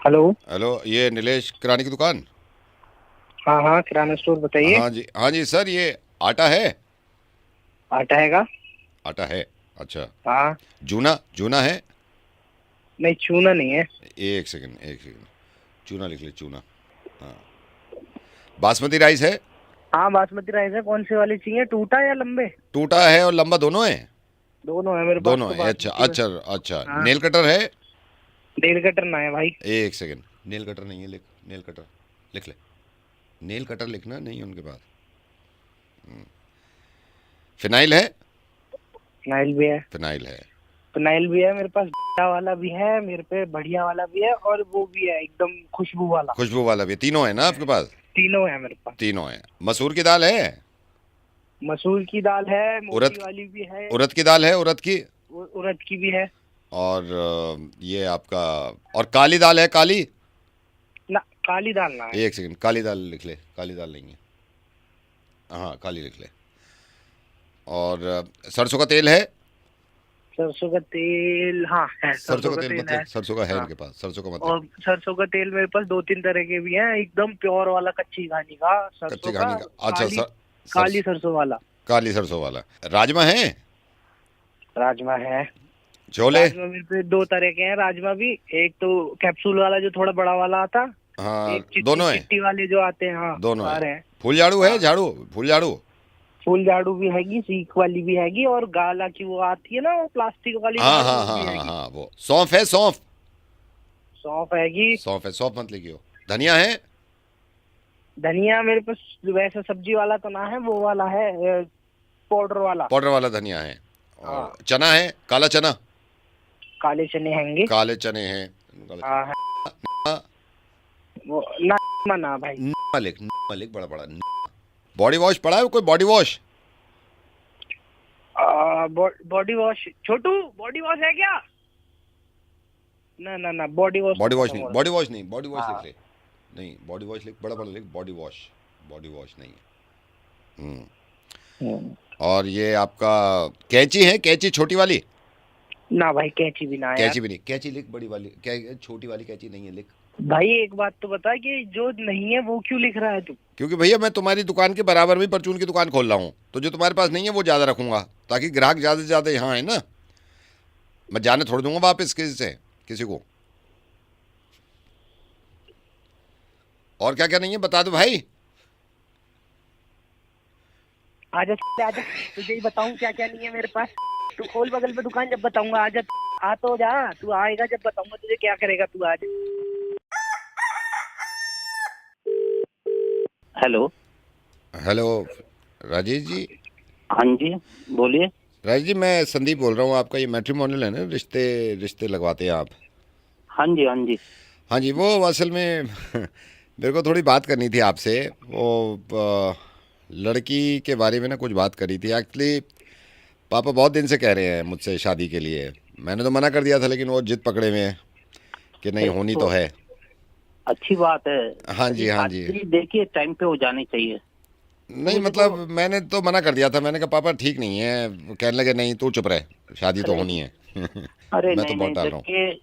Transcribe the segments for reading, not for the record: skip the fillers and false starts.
Hello. Hello, ये नीलेश किराने की दुकान। हाँ हाँ, किराना स्टोर बताइए। हाँ जी सर, ये आटा है। आटा हैगा। आटा है। अच्छा। हाँ। जूना जूना है। नहीं, चूना नहीं है। एक सेकंड, एक सेकंड। चूना लिख ले, चूना। हाँ। बासमती राइस है। हाँ, बासमती राइस है। कौन सी वाली चाहिए, टूटा या लंबे? टूटा है और लंबा दोनों है। दोनों है मेरे पास दोनों तो है, अच्छा बासमती में। अच्छा अच्छा। हाँ। नेल कटर है। डेढ़ कटर ना है भाई। एक सेकंड। नेल कटर नहीं है, लिख नेल कटर। लिख ले। नेल कटर लिखना नहीं है उनके पास। फिनाइल है। फिनाइल भी है। फिनाइल है। फिनाइल भी है मेरे पास, बढ़िया वाला भी है मेरे पे, बढ़िया वाला भी है, और वो भी है एकदम खुशबू वाला। खुशबू वाला भी, तीनों है ना आपके पास? तीनों है मेरे पास। तीनों है। मसूर की दाल है। मसूर की दाल है, उड़द। मोटी वाली भी है। उड़द की दाल है, उड़द की। उड़द की भी है। और ये आपका। और काली दाल है, काली। ना, काली दाल ना है। एक सेकंड, काली दाल लिख ले, काली दाल नहीं है। हाँ, काली लिख ले। और सरसों का तेल है। सरसों का तेल, हाँ है, सरसों सरसों का का तेल तेल मत है। लिख, सरसों का है हाँ। इनके पास, सरसों का मत लिख। और सरसों का तेल मेरे पास दो तीन तरह के भी हैं, एकदम प्योर वाला कच्ची घानी का कच्चे सरसों का। घानी का, अच्छा काली। काली सरस सरसों वाला। काली सरसों वाला। राजमा है। राजमा है। छोले। राजमा मेरे पे दो तरह के हैं राजमा भी। एक तो कैप्सूल वाला जो थोड़ा बड़ा वाला आता। हाँ, एक चिट्टी दोनों है। चिट्टी वाले जो आते हैं, हाँ। दोनों है। आ रहे हैं। फूल झाड़ू है, हाँ। झाड़ू। फूल झाड़ू। फूल झाड़ू भी हैगी, सीख वाली भी हैगी, और गाला की वो आती है ना, वो प्लास्टिक वाली हाँ झाड़ू, हाँ वो हाँ भी हाँ हैगी। हाँ, वो सौंफ है, सौंफ। सौंफ हैगी। सौंफ है, सौंफ मत लिखियो। धनिया है। धनिया मेरे पास वैसा सब्जी वाला तो ना है, वो वाला है, पाउडर वाला। पाउडर वाला धनिया है। और हाँ। चना है, काला चना। काले चने हैंगे। काले चने हैं। काले हाँ है। चने। वो ना ना भाई। लिख, लिख बड़ा बड़ा। बॉडी वॉश पड़ा है कोई, बॉडी वॉश? बॉडी वॉश, छोटू बॉडी वॉश है क्या? ना ना ना, बॉडी वॉश तो बॉडी वॉश खत्म नहीं, हो बॉडी रहा वॉश नहीं, बॉडी वॉश है। लिख हाँ। ले। नहीं, बॉडी वॉश लिख, बड़ा बड़ा लिख, बॉडी वॉश। बॉडी वॉश नहीं है। हम्म। हम्म। और ये आपका कैंची है, कैंची छोटी वाली। ना भाई, कैंची भी ना है यार। कैंची भी नहीं, कैंची लिख बड़ी वाली, छोटी वाली कैंची नहीं है, लिख। भाई एक बात तो बता कि जो नहीं है वो क्यों लिख रहा है तू? क्योंकि भैया मैं तुम्हारी दुकान के बराबर में परचून की दुकान खोल रहा हूँ, तो जो तुम्हारे पास नहीं है वो ज़्यादा रखूंगा, ताकि ग्राहक ज़्यादा से ज़्यादा यहाँ है ना। मैं जाने थोड़ दूंगा वापस किसी से, किसी को। और क्या क्या नहीं है बता दो भाई। आजा आजा, तुझे ही बताऊं क्या क्या नहीं है मेरे पास। तू खोल बगल में दुकान, जब बताऊंगा आजा। आ तो जा, तू आएगा जब बताऊंगा तुझे क्या करेगा, तू आज। हेलो। हेलो। राजेश जी। हाँ जी, बोलिए। राजेश जी, मैं संदीप बोल रहा हूँ। आपका ये मैट्रिमोनियल है ना, रिश्ते रिश्ते लगवाते हैं आप? हाँ जी हाँ जी। हाँ जी, वो असल में मेरे को थोड़ी बात करनी थी आपसे। वो लड़की के बारे में ना कुछ बात करी थी एक्चुअली। पापा बहुत दिन से कह रहे हैं मुझसे शादी के लिए। मैंने तो मना कर दिया था, लेकिन वो जिद पकड़े हुए हैं कि नहीं, होनी तो तो है। अच्छी बात है। हाँ अभी जी, हाँ जी। शादी देखिए टाइम पे हो जानी चाहिए। नहीं क्योंकि मतलब देखो। मैंने तो मना कर दिया था, मैंने कहा पापा ठीक नहीं है। वो कहने लगे नहीं तू चुप रहे, शादी तो अरे। होनी है। अरे मैं तो नहीं बहुत नहीं, डाल रहा हूँ। देखिए।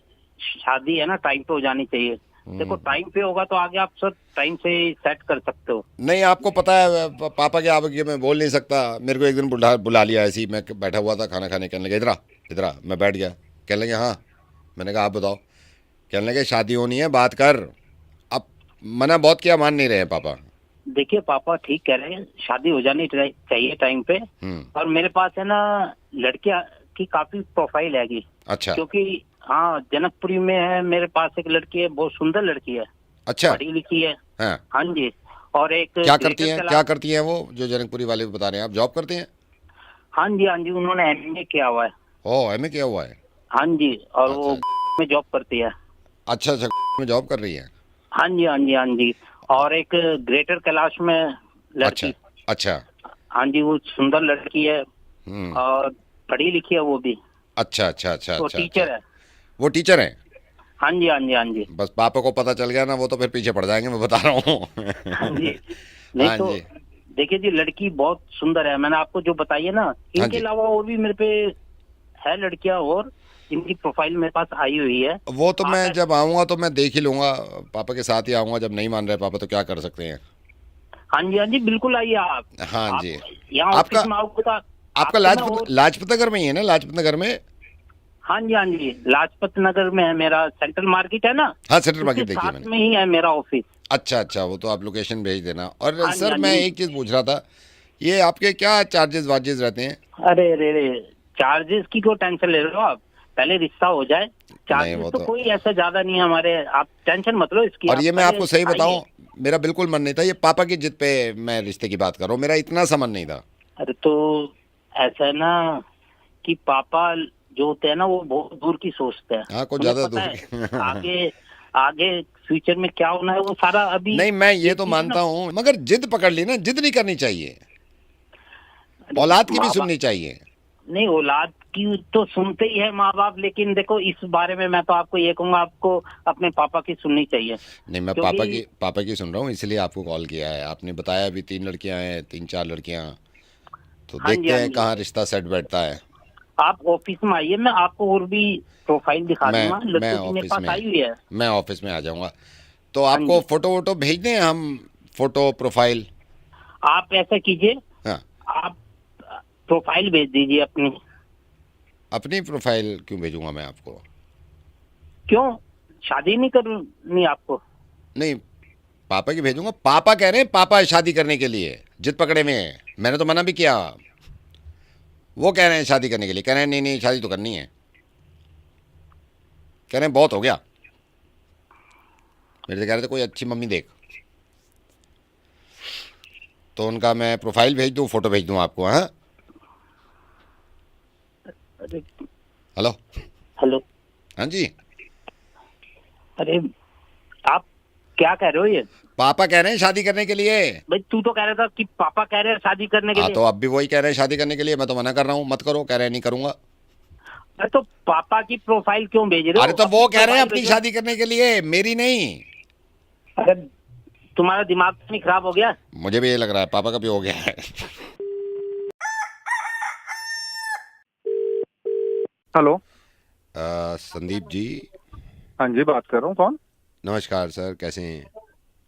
शादी है ना, टाइम पे हो जानी चाहिए। देखो टाइम पे होगा तो आगे आप सब टाइम से सेट कर सकते हो। नहीं, आपको पता है पापा के आगे मैं बोल नहीं सकता। मेरे को एक दिन बुला बुला लिया ऐसे ही, मैं बैठा हुआ था खाना खाने, कहने लगे इधर आ, इधर आ। मैं बैठ गया, कहने लगे हाँ। मैंने कहा आप बताओ। कहने लगे शादी होनी है, बात कर। अब मना बहुत किया, मान नहीं रहे हैं पापा। देखिए पापा ठीक कह रहे हैं, शादी हो जानी चाहिए टाइम पे। हम्म। और मेरे पास है ना, लड़कियां की काफी प्रोफाइल हैगी। अच्छा। क्योंकि हाँ, जनकपुरी में है मेरे पास एक लड़की है, बहुत सुंदर लड़की है। अच्छा। पढ़ी लिखी है। हाँ। हाँ जी। और एक क्या करती ग्रेटर हैं, क्या क्लास। करती हैं वो जो जनकपुरी वाले बता रहे हैं? आप जॉब करते हैं? हाँ जी हाँ जी, उन्होंने एमए किया हुआ है। ओह, एमए किया हुआ है। हाँ जी। और वो अच्छा में जॉब करती है। अच्छा अच्छा। में जॉब कर रही है। हाँ जी हाँ जी हाँ जी। और एक ग्रेटर कैलाश में अच्छा लड़की। अच्छा। हाँ जी, वो सुंदर लड़की है। हम्म। और पढ़ी लिखी है वो भी। अच्छा अच्छा अच्छा वो अच्छा अच्छा। टीचर है। वो टीचर हैं? हाँ जी हाँ जी हाँ जी। बस पापा को पता चल गया ना, वो तो फिर पीछे पड़ जाएंगे, मैं बता रहा हाँ हूँ। जी। नहीं हाँ तो। जी। देखिए जी, लड़की बहुत सुंदर है, मैंने आपको जो बताई है ना। हाँ इनके जी। अलावा और भी मेरे पे है लड़कियां और। इनकी प्रोफाइल मेरे पास आई हुई है। वो तो आप मैं जब आऊँगा तो मैं देख ही लूँगा, पापा के साथ ही आऊँगा। जब नहीं मान रहे पापा तो क्या कर सकते हैं। हाँ जी बिल्कुल आइए आप। हाँ आप जी। यहाँ आपका ऑफिस में आओगे तो आपका आपको मैं लाजपत और लाजपत नगर में ही है ना? लाजपत नगर में। हाँ जी लाजपत नगर में है मेरा, सेंट्रल मार्केट है ना, हाँ, सेंट्रल उसके मार्केट देखिए साथ मैंने। में ही है मेरा ऑफिस। अच्छा अच्छा, वो तो आप लोकेशन भेज देना। और हाँ सर मैं जी। एक चीज़ पूछ रहा था, ये आपके क्या चार्जेस वार्जेस रहते हैं? अरे चार्जेस की क्यों टेंशन ले रहे हो आप, पहले रिश्ता हो जाए। नहीं चार्जेस वो तो तो, कोई ऐसा ज्यादा नहीं है हमारे, आप टेंशन मत लो इसकी, और आप ये मैं पहले आपको सही बताऊं, आइए। मेरा बिल्कुल मन नहीं था, ये पापा की जिद पे मैं रिश्ते की बात कर रहा हूँ, मेरा इतना सा मन नहीं था। अरे तो ऐसा है ना कि पापा जो होते हैं ना वो बहुत दूर की सोचते हैं। हाँ, कुछ उन्हें ज़्यादा पता दूर है की आगे आगे फ्यूचर में क्या होना है, वो सारा अभी नहीं, मैं ये ये तो चीज है ना। मानता हूँ, मगर जिद पकड़ ली ना, जिद नहीं करनी चाहिए, अरे औलाद की भी माँ बाप, सुननी चाहिए। नहीं औलाद की तो सुनते ही है माँ बाप, लेकिन देखो इस बारे में मैं तो आपको ये कहूंगा, आपको अपने पापा की सुननी चाहिए। नहीं, मैं क्योंकि पापा की सुन रहा हूँ, इसलिए आपको कॉल किया है। आपने बताया अभी 3 लड़कियां हैं, 3 4 लड़कियां, तो देखते हाँ हैं जी कहाँ रिश्ता सेट बैठता है। आप ऑफिस में आइए, मैं आपको और भी प्रोफाइल दिखा मैं दूंगा, मैं लड़कियों की मेरे ऑफिस पास में आई हुई है। मैं ऑफिस में आ जाऊंगा। तो हाँ आपको जी, फोटो वोटो भेज दें हम? Photo profile? आप ऐसा कीजिए, हाँ। आप प्रोफाइल भेज दीजिए अपनी। अपनी प्रोफाइल क्यों भेजूंगा मैं आपको? क्यों, शादी नहीं करनी आपको? नहीं, पापा की भेजूंगा। पापा कह रहे हैं पापा शादी करने के लिए जिद पकड़े में है, मैंने तो मना भी किया। वो कह रहे हैं शादी करने के लिए, कह रहे हैं नहीं नहीं शादी तो करनी है, कह रहे हैं बहुत हो गया। मेरे से कह रहे थे कोई अच्छी मम्मी देख। तो उनका मैं प्रोफाइल भेज दूं, फोटो भेज दूं आपको? हाँ। अरे हेलो। हेलो, हाँ जी। अरे आप क्या कह रहे हो ये? पापा कह रहे हैं शादी करने के लिए। भाई तू तो कह रहा था कि पापा कह रहे हैं शादी करने के हाँ, लिए। तो अब भी वही कह रहे हैं शादी करने के लिए, मैं तो मना कर रहा हूँ मत करो, कह रहे हैं नहीं करूंगा। अरे तो पापा की प्रोफाइल क्यों भेज रहे अरे हो? तो वो अपनी कह रहे हैं प्रोफाइल अपनी भेजो। शादी करने के लिए, मेरी नहीं। अरे तुम्हारा दिमाग तो नहीं खराब हो गया? मुझे भी ये लग रहा है पापा का भी हो गया है। हेलो। संदीप जी। हाँ जी, बात कर रहा हूँ। कौन? नमस्कार सर, कैसे हैं?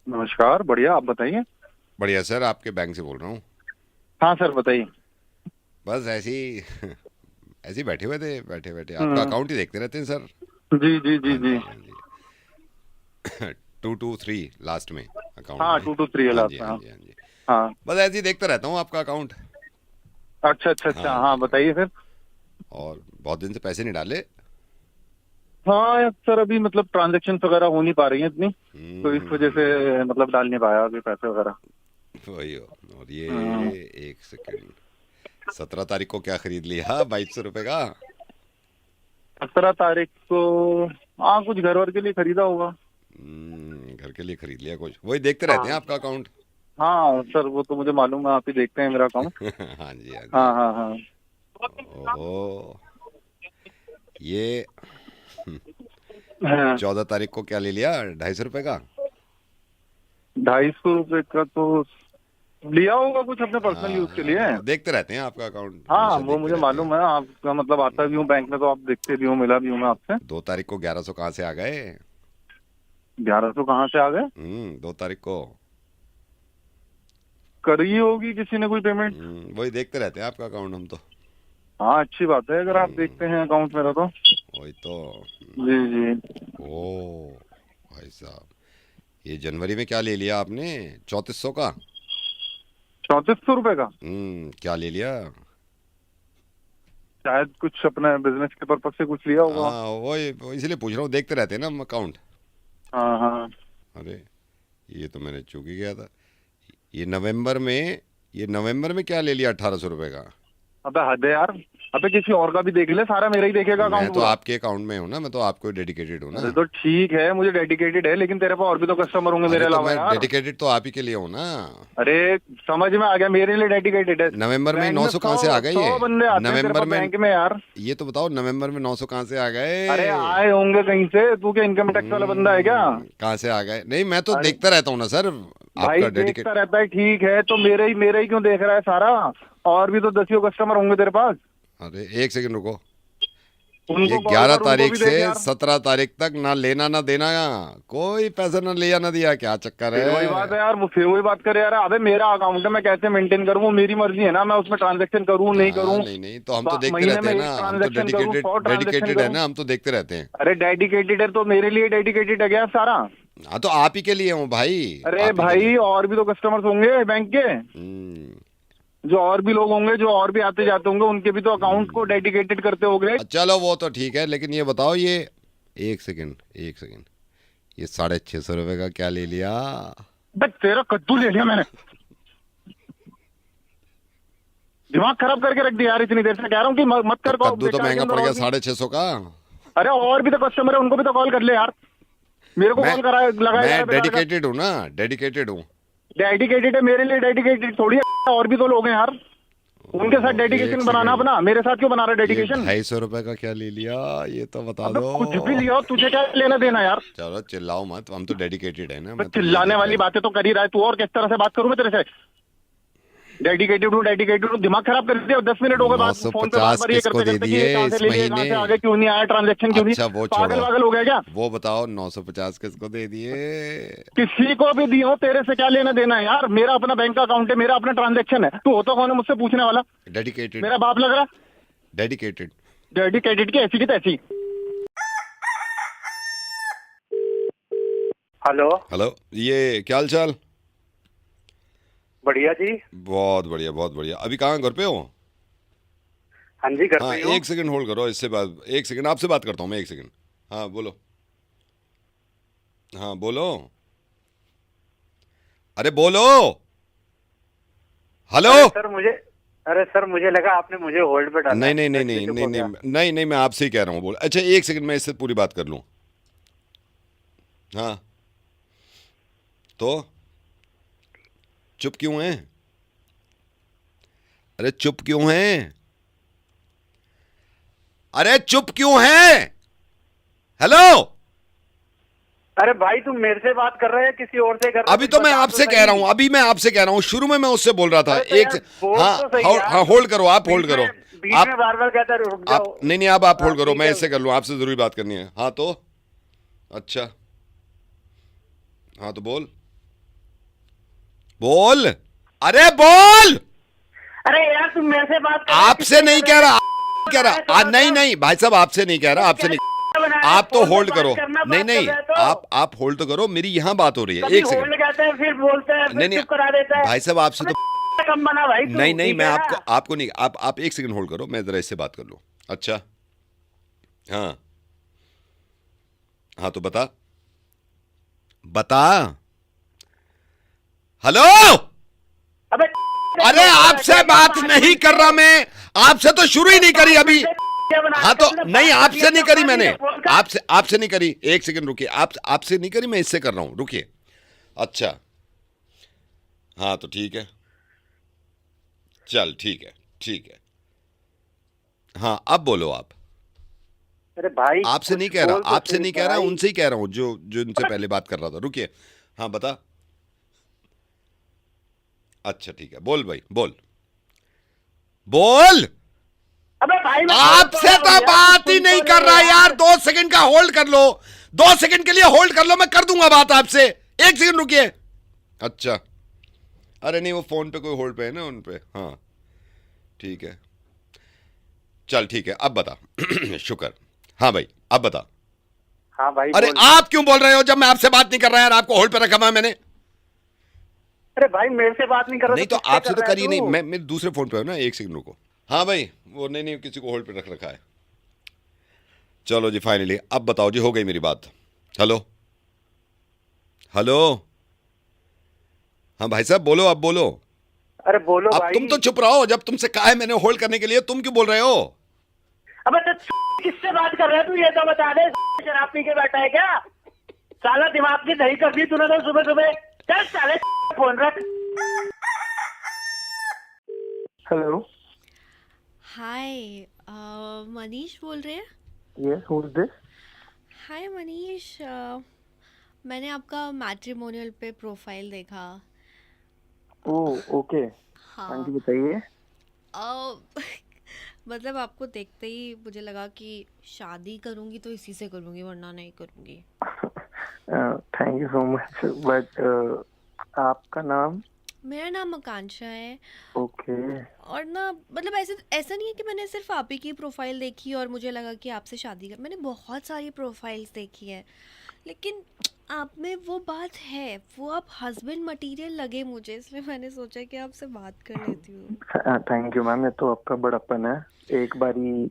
नमस्कार, बढ़िया, आप बताइए। बढ़िया सर, आपके बैंक से बोल रहा हूँ। हाँ सर, बताइए। बस ऐसे ही ऐसे ही बैठे हुए थे, बैठे बैठे आपका हम्म, अकाउंट ही देखते रहते हैं सर। जी जी जी हाँ जी। जी, हाँ जी। 223 लास्ट में अकाउंट हाँ, में। 223 है हाँ लास्ट जी, में। हाँ हाँ जी, हाँ जी। हाँ। बस ऐसे ही देखता रहता हूँ आपका अकाउंट। अच्छा अच्छा अच्छा, हाँ हाँ जी। बताइए फिर। और बहुत दिन से पैसे नहीं डाले। हाँ सर, अभी मतलब ट्रांजेक्शन वगैरह हो नहीं पा रही है इतनी, तो इस वजह से मतलब डाल नहीं पाया अभी पैसे वगैरह। वही हो। और ये हम्म, एक सेकंड, 17 तारीख को क्या खरीद लिया 2200 रुपये का? 17 तारीख को हाँ कुछ घर वर के लिए खरीदा होगा। घर के लिए खरीद लिया कुछ, वही देखते रहते हैं हाँ आपका अकाउंट। हाँ सर, वो तो मुझे मालूम है, आप ही देखते हैं मेरा अकाउंट। हाँ जी, हाँ जी। हाँ हाँ हाँ। ओहो, ये हाँ, 14 तारीख को क्या ले लिया 250 रुपये का? 250 रुपये का तो लिया होगा कुछ अपने पर्सनल यूज के लिए। देखते रहते हैं आपका अकाउंट, हाँ हमेशा वो देखते मुझे रहते हैं। मालूम है, आपका मतलब आता भी हूँ बैंक में, तो आप देखते भी हो, मिला भी हूँ मैं आपसे। 2 तारीख को 1100 कहाँ से आ गए? 1100 कहाँ से आ गए? 2 तारीख को। करी होगी किसी ने कोई पेमेंट। वही देखते रहते हैं आपका अकाउंट हम तो। हाँ अच्छी बात है अगर आप देखते हैं अकाउंट मेरा तो। वही तो। जी जी। ओ भाई साहब, ये जनवरी में क्या ले लिया आपने 3400 का? 3400 रुपये का? क्या ले लिया? शायद कुछ अपने बिजनेस के पर्पज से कुछ लिया होगा। हाँ वही इसलिए पूछ रहा हूँ, देखते रहते हैं ना हम अकाउंट। हाँ हाँ। अरे ये तो मैंने चूक ही गया था। ये नवंबर में क्या ले लिया 1800 रुपये का? अबे हद है यार। अबे किसी और का भी देख ले, सारा मेरा ही देखेगा मैं अकाउंट तो पूरा। आपके अकाउंट में हूँ ना, मैं तो आपको डेडिकेटेड हूँ ना। अरे तो ठीक है, मुझे डेडिकेटेड है, लेकिन तेरे पास और भी तो कस्टमर होंगे मेरे अरे तो अलावा मैं यार। डेडिकेटेड तो आप ही के लिए हूँ ना। अरे समझ में आ गया, मेरे लिए डेडिकेटेड है। नवंबर में बैंक 900 कहाँ से आ गए? 100 ये बंदे आते हैं तेरे नवंबर पास में, बैंक में यार। ये तो बताओ नवंबर में 900 कहाँ से आ अरे गए? आए होंगे कहीं से, तू क्या इनकम टैक्स वाला बंदा है क्या? कहाँ से आ गए? नहीं, मैं तो अरे देखता रहता हूँ ना सर, भाई आपका डेडिकेट। देखता रहता है, ठीक है, तो मेरे ही क्यों देख रहा है सारा? और भी तो 10 कस्टमर होंगे तेरे पास। अरे एक सेकंड रुको, उनको ये call 11 कर, उनको तारीख भी से देख यार। 17 तारीख तक ना लेना ना देना, कोई पैसा ना लिया ना दिया, क्या चक्कर फिर वही बात है है? यार, वो फिर वही बात करे यार। अबे मेरा अकाउंट है, मैं कैसे मेंटेन करूँ, वो मेरी मर्जी है ना, मैं उसमें ट्रांजेक्शन करूँ नहीं हाँ, करूँ। नहीं नहीं, तो हम तो देखते महीने रहते में हैं एक ना, हम तो ट्रांजेक्शन करूँ, 100 ट्रांजेक्शन डेडिकेटेड है करूँ। ना, हम तो देखते रहते हैं। अरे डेडिकेटेड है तो मेरे लिए डेडिकेटेड है क्या सारा? हाँ, तो आप ही के लिए हूँ भाई, अरे आप ही के लिए। भाई और भी तो कस्टमर्स होंगे बैंक के, जो और भी लोग होंगे, जो और भी आते जाते होंगे, उनके भी तो अकाउंट को डेडिकेटेड करते होंगे। चलो वो तो ठीक है, लेकिन ये बताओ, ये एक सेकंड, ये 650 का क्या ले लिया? बस तेरा कद्दू ले लिया मैंने, दिमाग खराब करके रख दिया यार। इतनी देर से कह रहा हूँ कि मत तो कर कद्दू तो महंगा पड़ गया 650 का। अरे और भी तो कस्टमर है, उनको भी तो कॉल कर ले यार। मेरे को मैं कॉल करा लगाया मैं डेडिकेटेड हूँ ना, डेडिकेटेड हूँ। डेडिकेटेड है, मेरे लिए डेडिकेटेड थोड़ी है, और भी तो लोग हैं यार, उनके साथ डेडिकेशन बनाना अपना। मेरे साथ क्यों बना रहा है डेडिकेशन? 250 का क्या ले लिया, ये तो बता अबे दो। कुछ भी लिया हो, तुझे क्या लेना देना यार? चलो चिल्लाओ मत, हम तो डेडिकेटेड है ना। बस मैं तो ये चिल्लाने देख वाली रहा बातें तो कर ही रहा है तू, और किस तरह से बात करूं मैं तेरे से? डेडिकेटेड हूँ, दिमाग खराब कर दिया। 10 मिनट हो गए बात, फोन पे बार 950 बार ये किसको करते दे करते कि दिए ये कहाँ से इस ले लिए, कहाँ महीने? से आगे क्यों नहीं आया, ट्रांजेक्शन क्यों नहीं? अच्छा वो पागल छोड़ो, वागल हो गया क्या? वो बताओ 950 किसको दे दिए? किसी को भी दियो, तेरे से क्या लेना देना है यार? मेरा अपना बैंक का अकाउंट है, मेरा अपना ट्रांजेक्शन है, तू होता कौन है मुझसे पूछने वाला? डेडिकेटेड, मेरा बाप लग रहा? डेडिकेटेड। डेडिकेटेड की ऐसी की तैसी। हेलो, हेलो, ये क्या हाल चाल? बढ़िया जी। बहुत बढ़िया, बहुत बढ़िया। अभी कहाँ, घर पे हो? हाँ जी, घर हाँ, पे ही हूँ। एक सेकंड होल्ड करो, इससे बात, एक सेकंड आपसे बात करता हूँ मैं, एक सेकंड। हाँ बोलो, हाँ बोलो, अरे बोलो, हेलो। अरे सर मुझे लगा आपने मुझे होल्ड पे डाला नहीं है। नहीं नहीं मैं नहीं चुप नहीं हो नहीं गया। नहीं नहीं, मैं आपसे ही कह रहा हूँ, बोल। अच्छा एक सेकंड, मैं इससे पूरी बात कर लूँ। हाँ, तो चुप क्यों हैं? अरे चुप क्यों हैं? अरे चुप क्यों हैं? हेलो, अरे भाई तुम मेरे से बात कर रहे हैं किसी और से कर रहे हो? अभी कुछ तो मैं बता आपसे सही। कह रहा हूं, अभी मैं आपसे कह रहा हूं, शुरू में मैं उससे बोल रहा था। अरे तो एक यार, से, बोल हाँ तो सही हाँ यार। हाँ, होल्ड करो, आप होल्ड करो। बीच आप में बार बार कहता है रुक जाओ। आप नहीं नहीं, आप होल्ड करो, ठीक मैं है। इससे कर लूँ, आपसे जरूरी बात करनी है। हाँ तो, अच्छा, हाँ तो बोल, बोल, अरे बोल। अरे यार तुम मेरे से बात कर रहे हो, आपसे किससे नहीं कर कह रहे रहा, हो? कह रहा नहीं नहीं भाई साहब, आपसे नहीं कह रहा, आपसे नहीं। आप तो फोन पे होल्ड बात करो, करना, नहीं बात कर नहीं, रहे हो तो। आप होल्ड तो करो, मेरी यहाँ बात हो रही है। कभी एक सेकंड, होल्ड कहते हैं, फिर बोलते हैं, नहीं फिर नहीं चुप करा देता है। भाई साहब, आपसे तो कम बना भाई तू, नहीं नहीं, ठीक मैं है आपको ना? आपको नहीं, आप एक सेकंड होल्ड करो, मैं जरा इससे बात कर लूं। अच्छा, हाँ हाँ, तो बता बता, हेलो। अबे अरे आपसे बात नहीं कर रहा मैं, आपसे तो शुरू ही नहीं करी अभी। हाँ तो नहीं, आपसे नहीं करी मैंने, आपसे नहीं करी। एक सेकंड रुकिए, आपसे नहीं करी, मैं इससे कर रहा हूं, रुकिए। अच्छा, हाँ तो ठीक है, चल ठीक है, ठीक है। हाँ अब बोलो आप। अरे भाई आपसे नहीं कुछ कह रहा, बोल तो आपसे सही नहीं कह रहा, भाई। उनसे ही कह रहा हूं जो जो इनसे पहले बात कर रहा था। रुकिए, हाँ बता। अच्छा ठीक है, बोल भाई, बोल बोल। अबे भाई मैं आपसे तो बात ही नहीं कर रहा यार, 2 सेकंड का होल्ड कर लो, 2 सेकंड के लिए होल्ड कर लो, मैं कर दूंगा बात आपसे। एक सेकंड रुकिए। अच्छा, अरे नहीं, वो फोन पे कोई होल्ड पे है ना, उन पे। हाँ ठीक है, चल ठीक है, अब बता। शुक्र। हाँ भाई अब बता। हाँ भाई अरे बोल। आप क्यों बोल रहे हो जब मैं आपसे बात नहीं कर रहा यार? आपको होल्ड पे रखा हुआ है मैंने। अरे भाई मेरे से बात नहीं कर रहा नहीं तो किससे आपसे कर तो रहा है करी तू? नहीं, मैं मेरे दूसरे फोन पे हूं ना। एक सेकंड रुको। हाँ भाई, वो नहीं नहीं, किसी को होल्ड पे रख रखा है। चलो जी, फाइनली अब बताओ जी, हो गई मेरी बात। हेलो हेलो, हाँ भाई साहब बोलो, अब बोलो। अरे बोलो अब भाई। तुम तो चुप रहो, जब तुमसे कहा है मैंने होल्ड करने के लिए, तुम क्यों बोल रहे हो? अबे तो किससे बात कर रहा है तू, ये तो बता दे। शराब पी के बैठा है क्या? साला दिमाग की दही कर दी तूने तो सुबह सुबह। चल साले फोन रख। हेलो, हाय, मनीष बोल रहे हैं? Yes who is this? Hi Manish, मैंने आपका मैट्रिमोनियल पे प्रोफाइल देखा। ओह ओके, हाँ हाँ, जी बताइए। अ, मतलब आपको देखते ही मुझे लगा कि शादी करूंगी तो इसी से करूंगी वरना नहीं करूंगी। Thank you so much but आपका नाम? मेरा नाम आकांक्षा है। ओके। और ना मतलब ऐसे ऐसा नहीं है कि मैंने सिर्फ आप ही की प्रोफाइल देखी और मुझे लगा कि आपसे शादी कर, मैंने बहुत सारी प्रोफाइल्स देखी है लेकिन आप में वो बात है, वो आप हस्बैंड मटेरियल लगे मुझे, इसलिए मैंने सोचा कि आपसे बात कर लेती हूँ। थैंक यू मैम, ये तो आपका बड़प्पन है। एक बारी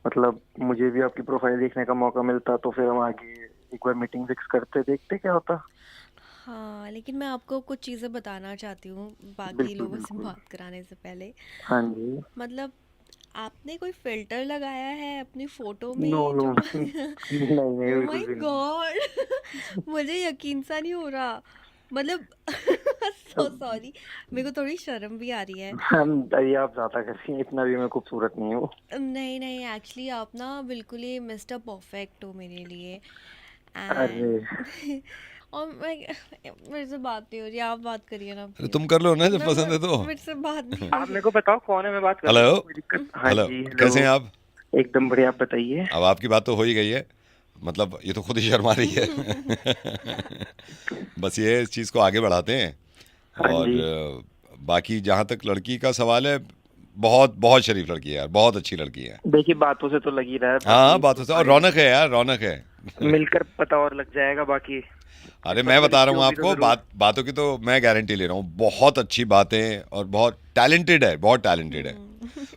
मतलब मुझे भी आपकी प्रोफाइल देखने का मौका मिलता तो फिर हम आगे एक बार मीटिंग फिक्स करते, देखते क्या होता। हाँ लेकिन मैं आपको कुछ चीज़ें बताना चाहती हूँ बाकी बिल्कुल लोगों से बिल्कुल। बात कराने से पहले। हाँ जी। मतलब आपने कोई फिल्टर लगाया है अपनी फोटो नो में नो जो नहीं नहीं, ओ बिल्कुल माय भी नहीं। गॉड मुझे यकीन सा नहीं हो रहा। मतलब सो सॉरी, मेरे को थोड़ी शर्म भी आ रही है। मैम ये आप ज्यादा कर रही हैं, इतना भी मैं खूबसूरत नहीं हूँ। नहीं नहीं, एक्चुअली आप ना बिल्कुल ही मिस्टर परफेक्ट हो मेरे लिए। अरे एंड और मैं मेरे से बात नहीं हो रही, आप बात करिए ना अरे प्लीज। तुम कर लो ना जब मैं पसंद है तो। मेरे से बात नहीं हो आप मेरे रही। को बताओ कौन है, मैं बात कर हेलो लूंगा, कोई दिक्कत? हाँ हेलो, जी कैसे हेलो। हैं आप? एकदम बढ़िया, आप बताइए। अब आपकी बात तो हो ही गई है, मतलब ये तो खुद ही शर्मा रही है। बस ये इस चीज़ को आगे बढ़ाते हैं। हाँ और जी। बाकी जहाँ तक लड़की का सवाल है, बहुत बहुत शरीफ लड़की है यार, बहुत अच्छी लड़की है। देखिए बातों से तो लगी रहा है, हाँ बाकी बात हो, और रौनक है यार, रौनक है। मिलकर पता और लग जाएगा। बाकी अरे सब मैं तो बता रहा रिश्ते हूँ होगी तो आपको, जरूर। बातों की तो मैं गारंटी ले रहा हूँ, बहुत अच्छी बातें और बहुत टैलेंटेड है, बहुत टैलेंटेड है।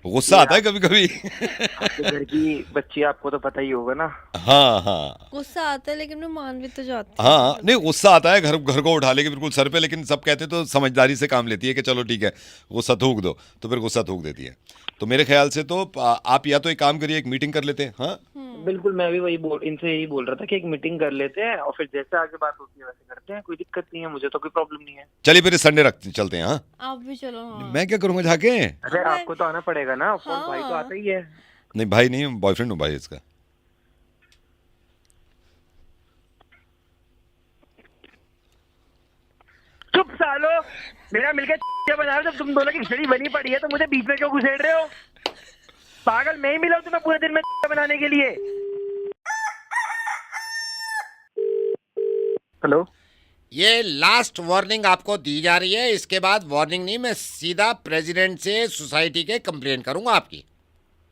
गुस्सा ये आता है कभी कभी। आपके घर की बच्ची, आपको तो पता ही होगा ना। हाँ हाँ गुस्सा आता है लेकिन मैं मान भी तो जाती हूँ। हाँ, नहीं गुस्सा आता है, घर घर को उठा लेगी बिल्कुल सर पे, लेकिन सब कहते हैं तो समझदारी से काम लेती है कि चलो ठीक है गुस्सा थूक दो, तो फिर गुस्सा थूक देती है। तो मेरे ख्याल से तो आप या तो एक काम करिए, एक मीटिंग कर लेते हैं। हाँ बिल्कुल, मैं भी वही इनसे यही बोल रहा था कि एक मीटिंग कर लेते हैं और फिर जैसे आगे बात होती है वैसे करते हैं, कोई दिक्कत नहीं है, मुझे तो कोई प्रॉब्लम नहीं है। चलिए फिर इस संडे रखते चलते हैं। हाँ आप भी चलो। हाँ मैं क्या करूँगा जाके? अरे अब मैं आपको तो आना पड़ेगा ना, कौन भाई तो हाँ आता ही है। नहीं भाई नहीं, बॉयफ्रेंड हूँ भाई इसका। चुप सालो, मेरा मिलकर बना रहे हो, जब तुम दोनों की खिचड़ी बनी पड़ी है तो मुझे बीच में क्यों घुसेड़ रहे हो? पागल, मैं ही मिला हूं तुम्हें पूरे दिन में बनाने के लिए। हेलो। ये लास्ट वार्निंग आपको दी जा रही है, इसके बाद वार्निंग नहीं, मैं सीधा प्रेसिडेंट से सोसाइटी के कंप्लेन करूंगा आपकी।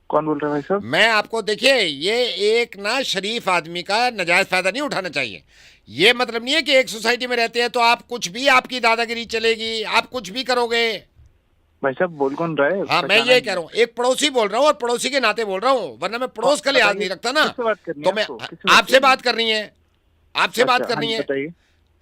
कौन बोल रहा है भाई साहब? मैं आपको, देखिए ये एक ना शरीफ आदमी का नजायज फायदा नहीं उठाना चाहिए। ये मतलब नहीं है कि एक सोसाइटी में रहते हैं तो आप कुछ भी, आपकी दादागिरी चलेगी, आप कुछ भी करोगे। भाई साहब बोल कौन रहा है? हाँ मैं ये कह रहा हूँ, एक पड़ोसी बोल रहा हूँ और पड़ोसी के नाते बोल रहा हूँ, वरना मैं पड़ोस का लिहाज नहीं रखता ना। किससे बात करनी तो है मैं आपको? किससे बात आपसे करनी बात करनी है, आपसे बात अच्छा, हाँ करनी जी, है। बताइए।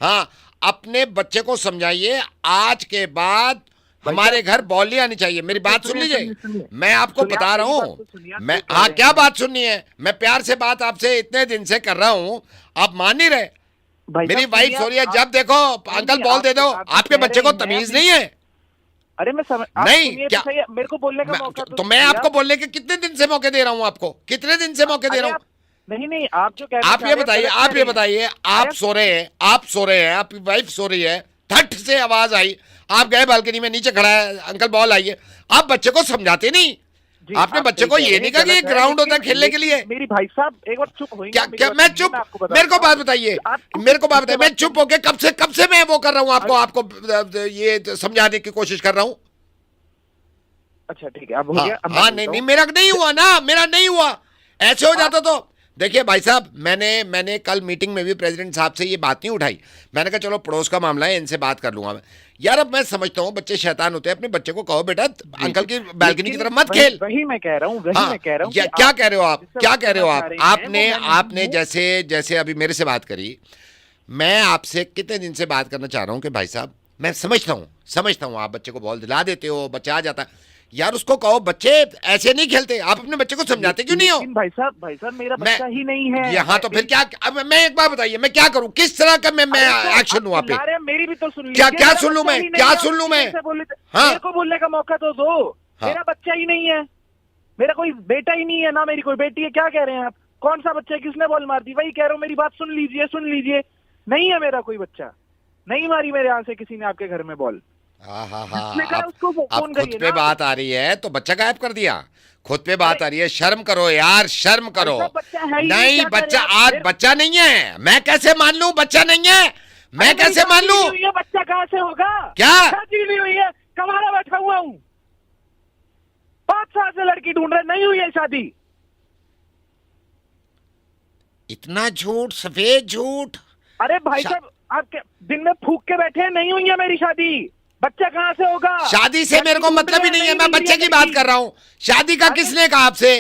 हाँ, अपने बच्चे को समझाइए आज के बाद भाई हमारे साहब, घर बॉल नहीं आनी चाहिए। मेरी बात सुन सुनिए, लीजिए, सुनिए, सुनिए। मैं आपको सुनिए, बता आप रहा मेरी बात हूँ। तो सुनिए, आप मैं जो कह हाँ, रहे क्या हैं। बात सुननी है? मैं प्यार से बात आपसे इतने दिन से कर रहा हूँ, आप मान नहीं रहे। भाई मेरी साहब, वाइफ सुनिए, सो रही है, आप- जब देखो नहीं, अंकल नहीं, बॉल दे दो। आप जो आपके कह बच्चे को रहे हैं, तमीज अपनी- नहीं है? अरे मैं समझ, आप नहीं सुनिए क्या? तो सही है, मेरे को बोलने का मौका तो मैं दिया। आपको बोलने के कितने दिन से मौके दे रहा हूँ आपको, कितने दिन से मौके दे अरे रहा हूँ? नहीं नहीं, आप जो कह रहे आप ये बताइए, आप ये बताइए, आप सो रहे हैं, आप सो रहे हैं, आपकी वाइफ सो रही है, थट से आवाज आई, आप गए बालकनी में, नीचे खड़ा है अंकल बॉल आइए, आप बच्चे को समझाते नहीं। आपने बच्चे को ये नहीं कहा कि ये ग्राउंड होता है खेलने के लिए? मेरी भाई साहब एक बार चुप होइए। क्या क्या मैं चुप? मेरे को बात बताइए, मेरे को बात बताइए, मैं चुप होके कब से मैं वो कर रहा हूँ, आपको ये समझाने की कोशिश कर रहा हूँ। अच्छा ठीक है, अब हो हाँ गया। अब मैं हाँ, बोलता नहीं हूँ। नहीं, मेरा नहीं हुआ ना, मेरा नहीं हुआ। ऐसे हो जाता तो देखिए भाई साहब, मैंने कल मीटिंग में भी प्रेसिडेंट साहब से ये बात नहीं उठाई। मैंने कहा चलो पड़ोस का मामला है, इनसे बात कर लूंगा मैं। यार अब मैं समझता हूँ बच्चे शैतान होते हैं, अपने बच्चे को कहो बेटा अंकल की बालकनी की तरफ मत खेल। वही मैं कह रहा हूँ, वही हाँ, मैं कह रहा हूँ। क्या कह रहे हो आप, क्या कह रहे हो आप? आपने आपने जैसे जैसे अभी मेरे से बात करी, मैं आपसे कितने दिन से बात करना चाह रहा हूँ कि भाई साहब मैं समझता हूँ आप बच्चे को बॉल दिला देते हो, बच्चा आ जाता है। यार उसको कहो बच्चे ऐसे नहीं खेलते। आप अपने बच्चे को समझाते क्यों नहीं हो? भाई साहब मेरा बच्चा ही नहीं है यहाँ तो फिर क्या? अब मैं एक बात बताइए, मैं क्या करूँ, किस तरह का मैं एक्शन लूँ आप पे? मेरी भी तो सुन क्या लीजिए। सुन लूँ मैं, क्या सुन लूँ मैं? हाँ। मेरे को बोलने का मौका तो दो। हाँ। मेरा बच्चा ही नहीं है, मेरा कोई बेटा ही नहीं है ना, मेरी कोई बेटी है। क्या कह रहे हैं आप? कौन सा बच्चा है? किसने बॉल मार दी? वही कह रहा हूँ, मेरी बात सुन लीजिए। नहीं है मेरा कोई बच्चा, नहीं मारी मेरे यहाँ से किसी ने आपके घर में बॉल। जिसने कहा आप उसको आप फोन खुद करिए पे ना। बात आ रही है तो बच्चा गायब कर दिया। खुद पे बात आ रही है, शर्म करो यार, शर्म करो। ऐसा बच्चा है ही नहीं, क्या करें बच्चा आप आज फिर? बच्चा नहीं है, मैं कैसे मान लूं बच्चा नहीं है? मैं अरे मेरी कैसे मान शादी लूं? नहीं हुई है, बच्चा कहाँ से होगा? क्या? शादी नहीं हुई है, कमाना बैठा हुआ हूँ। 5 साल से लड़की ढूंढ रहे, नहीं हुई है शादी। इतना झूठ, सफेद झूठ। अरे भाई साहब, आप दिन में फूक के बैठे हैं, नहीं हुई है मेरी शादी। बच्चा कहाँ से होगा? शादी से मेरे को लड़की मतलब ही ढूंढ रहे नहीं है, हैं, मैं मिल रही बच्चे है की बात लड़की। कर रहा हूँ। शादी का अरे- किसने कहा आपसे?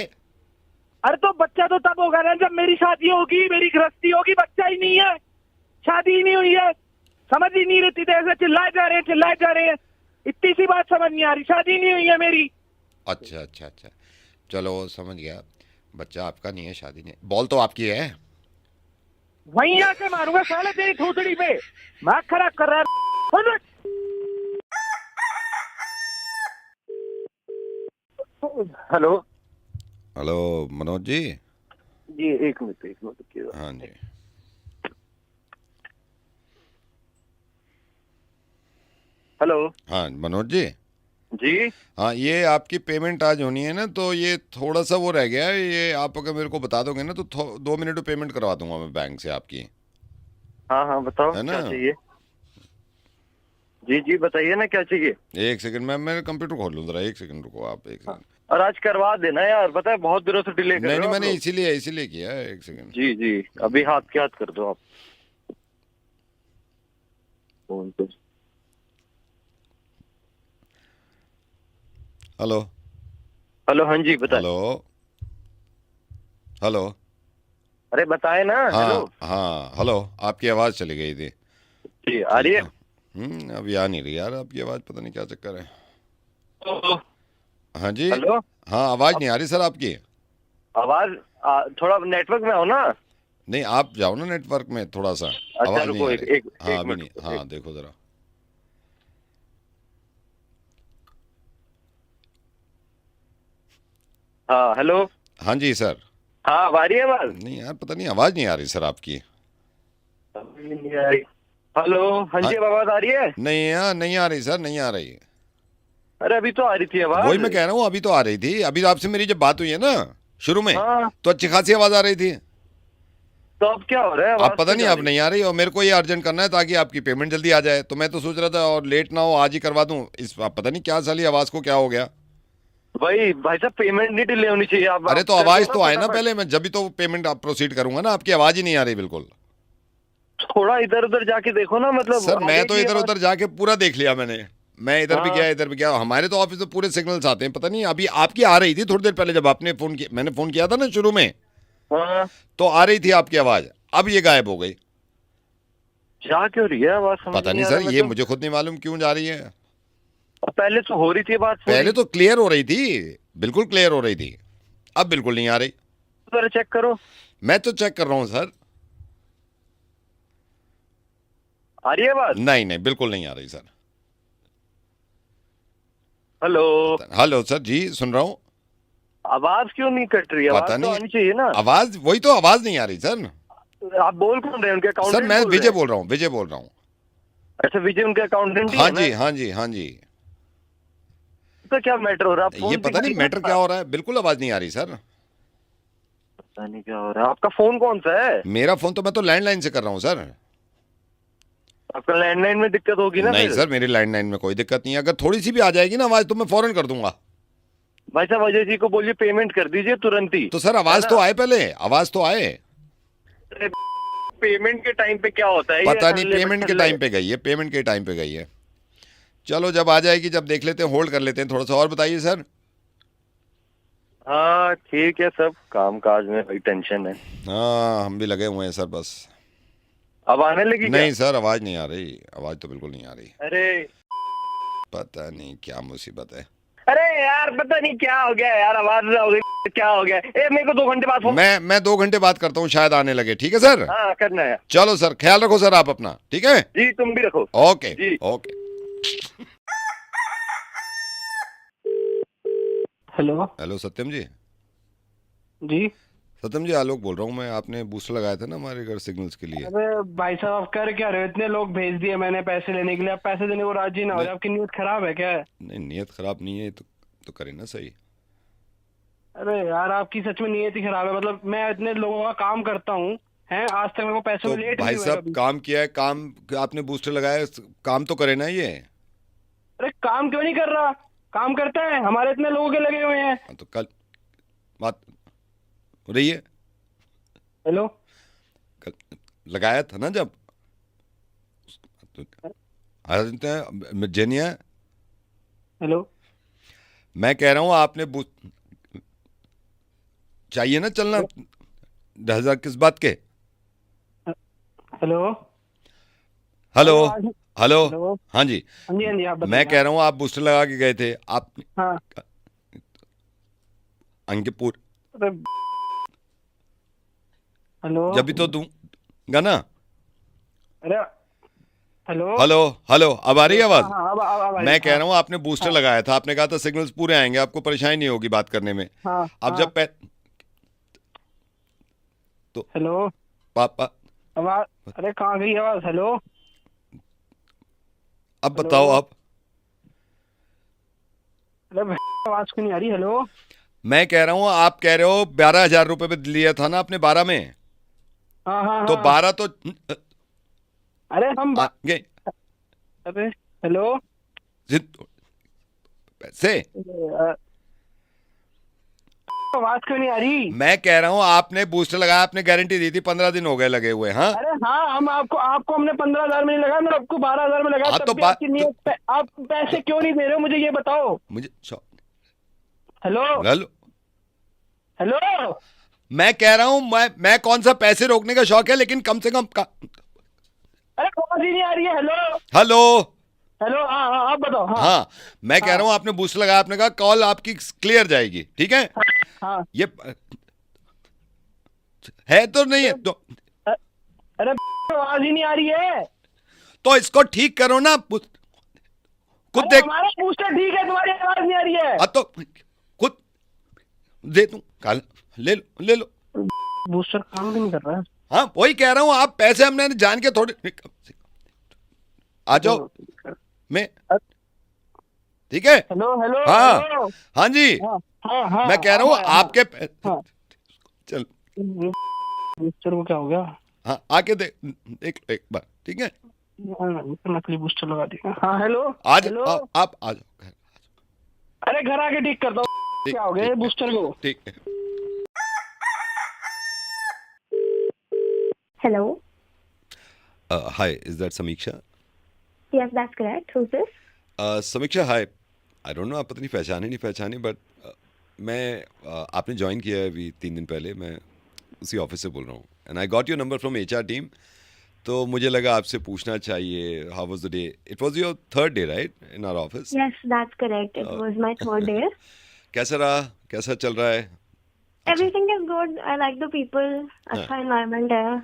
अरे तो बच्चा तो तब होगा ना जब मेरी शादी होगी, मेरी गृहस्थी होगी। बच्चा ही नहीं है, शादी ही नहीं हुई है। समझ ही नहीं रहती, ऐसे चिल्लाए जा रहे हैं। इतनी सी बात समझ नहीं आ रही, शादी नहीं हुई है मेरी। अच्छा अच्छा अच्छा, चलो समझ गया। बच्चा आपका नहीं है, शादी नहीं, बॉल तो आपकी है। वहीं आके मारूंगा साले तेरी ठोसड़ी पे। दिमाग खराब कर रहा है। Hello hello Manoj ji. जी, एक मिनट रुकिएगा। हाँ जी। हेलो हाँ मनोज जी। जी। हाँ, ये आपकी पेमेंट आज होनी है ना, तो ये थोड़ा सा वो रह गया है। ये आप अगर मेरे को बता दोगे ना तो 2 मिनट में पेमेंट करवा दूंगा मैं बैंक से आपकी। हाँ हाँ, बताओ है ना? क्या चाहिए। जी जी, बताइए ना क्या चाहिए। एक सेकंड, मैं मेरे कंप्यूटर खोल लूँ जरा, एक सेकंड रुको आप, एक सेकंड। और आज करवा देना यार, पता है बहुत दिनों से डिले कर नहीं रहे नहीं, हो आप मैंने लोग। इसीलिए किया है, एक सेकंड। जी जी, अभी हाथ के हाथ कर दो आप फोन पे। हेलो हेलो, हाँ जी बताए। Hello hello. अरे बताए ना। हेलो हाँ हाँ हेलो, आपकी आवाज़ चली गई थी। जी, आ रही है। अभी आ नहीं रही यार आपकी आवाज़, पता नहीं क्या चक्कर है। तो, हाँ जी। हेलो, हाँ, आवाज़ नहीं आ रही सर आपकी। आवाज थोड़ा नेटवर्क में हो ना। नहीं, आप जाओ ना नेटवर्क में थोड़ा सा। अच्छा आवाज़ नहीं रुको, आ एक रही। एक हाँ एक अभी मिनट नहीं, रुको, हाँ देखो जरा। हाँ हेलो। हाँ जी सर। हाँ, अब आ रही है आवाज। नहीं यार, पता नहीं आवाज़ नहीं आ रही सर आपकी। अभी नहीं आ रही। हेलो, हाँ हाँ। जी, अब आवाज आ रही है। नहीं यार, नहीं आ रही सर, नहीं आ रही। अरे अभी तो आ रही थी आवाज। वही मैं कह रहा हूँ, अभी तो आ रही थी। अभी आपसे मेरी जब बात हुई है ना शुरू में, हाँ, तो अच्छी खासी आवाज़ आ रही थी। तो अब क्या हो रहा है, आवाज आप पता क्यों नहीं, जा अब रही? नहीं आ रही। और मेरे को ये अर्जेंट करना है ताकि आपकी पेमेंट जल्दी आ जाए, तो मैं तो सोच रहा था और लेट ना हो, आज ही करवा दूं। इस पता नहीं क्या साली आवाज़ को क्या हो गया। भाई साहब, पेमेंट नहीं डिले होनी चाहिए। आप अरे तो कर दो आवाज़ तो आए ना फटाफट। पहले, मैं जब भी तो पेमेंट आप प्रोसीड करूंगा ना। आपकी आवाज़ ही नहीं आ रही बिल्कुल। थोड़ा इधर उधर जाके देखो ना, मतलब सर मैं तो आगे की इधर आवाज- उधर जाके पूरा देख लिया मैंने। मैं इधर भी हाँ। गया, इधर भी गया। हमारे तो ऑफिस में पूरे सिग्नल्स आते हैं। पता नहीं, अभी आपकी आ रही थी थोड़ी देर पहले जब आपने फोन किया, मैंने फोन किया था ना शुरू में, हाँ, तो आ रही थी आपकी आवाज़। अब ये गायब हो गई। जा क्यों रही है आवाज, समझ पता नहीं आ सर, रहा ये मतलब। मुझे खुद नहीं मालूम क्यों जा रही है। पहले तो हो रही थी बात पूरी। पहले तो क्लियर हो रही थी, बिल्कुल क्लियर हो रही थी। अब बिल्कुल नहीं आ रही। जरा चेक करो। मैं तो चेक कर रहा हूँ सर। आ रही है आवाज। नहीं नहीं, बिल्कुल नहीं आ रही सर। हेलो, हेलो सर जी, सुन रहा हूँ। आवाज क्यों नहीं कट रही है, पता आवाज तो नहीं, आनी चाहिए ना। आवाज, वही तो आवाज नहीं आ रही सर। आप बोल कौन रहे हैं, उनके सर अकाउंटेंट मैं बोल रहे विजय हैं? बोल रहा हूँ, विजय बोल रहा हूँ। अच्छा, विजय उनके अकाउंटेंट ही हाँ है ना? जी हाँ जी हाँ जी। तो क्या मैटर हो रहा है, आप ये फोन पता नहीं दिखाइए मैटर ना। क्या हो रहा है, बिल्कुल आवाज नहीं आ रही सर। पता नहीं क्या हो रहा है। आपका फोन कौन सा है? मेरा फोन तो, मैं तो लैंडलाइन से कर रहा हूँ सर। आपका लैंडलाइन में दिक्कत होगी ना नहीं फिर? सर, मेरी लैंडलाइन में कोई दिक्कत नहीं है। अगर थोड़ी सी भी आ जाएगी ना आवाज तो मैं फौरन कर दूंगा। भाई साहब, अजय जी को बोलिए पेमेंट कर दीजिए तुरंत ही। तो सर आवाज है तो ना? आए, पहले आवाज तो आए। अरे, पेमेंट के टाइम पे क्या होता है ये पता नहीं, हल्ले पेमेंट के बट्टले। टाइम पे गई है, पेमेंट के टाइम पे गई है। चलो जब आ जाएगी, जब देख लेते हैं, होल्ड कर लेते हैं थोड़ा सा। और बताइए सर। हाँ ठीक है, सब काम काज में वही टेंशन है। हाँ, हम भी लगे हुए हैं सर बस। अब आने लगी क्या? नहीं सर, आवाज नहीं आ रही, आवाज तो बिल्कुल नहीं आ रही। अरे पता नहीं क्या मुसीबत है। अरे यार, पता नहीं क्या हो गया यार, आवाज ना हो गई, क्या हो गया। मेरे को 2 घंटे बाद फोन। मैं 2 घंटे बात करता हूँ, शायद आने लगे। ठीक है सर। हाँ, करना है। चलो सर, ख्याल रखो सर आप अपना। ठीक है जी, तुम भी रखो। ओके जी। ओके। हेलो हेलो सत्यम जी। जी। सत्यम जी आलोक बोल रहा हूँ मैं, आपने बूस्टर लगाया था ना हमारे घर सिग्नल्स के लिए। अरे भाई साहब, आप कर क्या रहे हो? इतने लोग भेज दिए मैंने पैसे लेने के लिए, आप पैसे देने को राजी ना हो रहे, आपकी नीयत खराब है क्या? नहीं नीयत खराब नहीं है, तो करें ना सही। अरे यार, आपकी सच में नीयत ही खराब है। मतलब मैं इतने लोगों का काम करता हूँ, हैं, आज तक मेरे को पैसों तो में लेट भाई नहीं हुआ साहब कभी। काम किया है, काम आपने बूस्टर लगाया है, काम तो करे ना ये। अरे काम क्यों नहीं कर रहा? काम करता है, हमारे इतने लोगों के लगे हुए हैं। हाँ, तो कल बात हो रही है, हेलो, कल लगाया था ना जब तो जेनिया, हेलो, मैं कह रहा हूँ आपने चाहिए ना चलना 10,000 किस बात के। हेलो, हेलो आज- हेलो हेलो। हाँ जी, हाँ जी, हाँ जी, आप मैं बताइए। कह रहा हूँ आप बूस्टर लगा के गए थे आप हाँ। अंकिपुर, अरे, हेलो, जब भी तो दूंगा ना। अरे, हेलो, हेलो हेलो अब आ रही है आवाज। हाँ, हाँ, अब आ रही मैं है। कह रहा हूँ आपने बूस्टर लगाया था, आपने कहा था सिग्नल्स पूरे आएंगे, आपको परेशानी नहीं होगी बात करने में। हाँ, अब हाँ, जब हेलो, पापा आवाज, अरे कहाँ गई आवाज? हेलो, अब बताओ आप। अरे आवाज क्यों नहीं आ रही? हेलो, मैं कह रहा हूँ आप कह रहे हो 12,000 रुपए पे लिया था ना आपने 12 में, हाँ, हाँ, तो हाँ। 12 तो अरे हम आगे अरे, हेलो, पैसे। आवाज क्यों नहीं आ रही? मैं कह रहा हूँ आपने बूस्टर लगाया, आपने गारंटी दी थी, 15 दिन हो गए लगे हुए। हाँ अरे हाँ, हम आपको हमने 15,000 में नहीं लगाया, मैंने आपको 12,000 में लगाया। हाँ, तब तो भी बात आपकी नीयत आप पैसे क्यों नहीं दे रहे हो मुझे ये बताओ। मुझे हेलो, हेलो, हेलो, मैं कह रहा हूँ मैं कौन सा पैसे रोकने का शौक है, लेकिन कम से कम अरे आवाज ही नहीं आ रही है। हेलो, हेलो हेलो, हाँ, हाँ, आप बताओ। हाँ, हाँ, मैं कह रहा हूँ आपने बूस्टर लगाया, आपने कहा कॉल आपकी क्लियर जाएगी, ठीक है। हाँ। ये है तो नहीं है तो अरे आवाज ही नहीं आ रही है। इसको ठीक करो ना, खुद अरे देख। हमारा बूस्टर ठीक है, तुम्हारी आवाज नहीं आ रही है। तो खुद दे दूं, कल ले लो। बूस्टर काम भी नहीं कर रहा है। हाँ वही कह रहा हूँ, आप पैसे हमने जान के थोड़े आ जाओ मैं, ठीक है। हेलो, हेलो, हाँ हेलो। हाँ जी, हाँ, हाँ, हाँ, मैं कह रहा हूँ हाँ, हाँ, आपके हाँ। चल बूस्टर को क्या हो गया? हाँ आके देख लो एक बार, ठीक है। नकली बूस्टर लगा दिया। हाँ, हेलो, आज हेलो। आप आ जाओ, अरे घर आके ठीक करता हूँ। क्या हो गया बूस्टर को? ठीक है। Hello. हाय, इज दैट समीक्षा? Yes, that's correct. Who's this? समीक्षा हाय, आई डोंट नो आप पता नहीं पहचाने नहीं पहचाने, बट मैं आपने ज्वाइन किया है अभी 3 दिन पहले, मैं उसी ऑफिस से बोल रहा हूँ, and I got your number from HR team. तो मुझे लगा आपसे पूछना चाहिए, how was the day? It was your third day right in our office? Yes, that's correct. It was my third day. कैसा रहा, कैसा चल रहा है? Everything is good. I like the people. अच्छा environment है.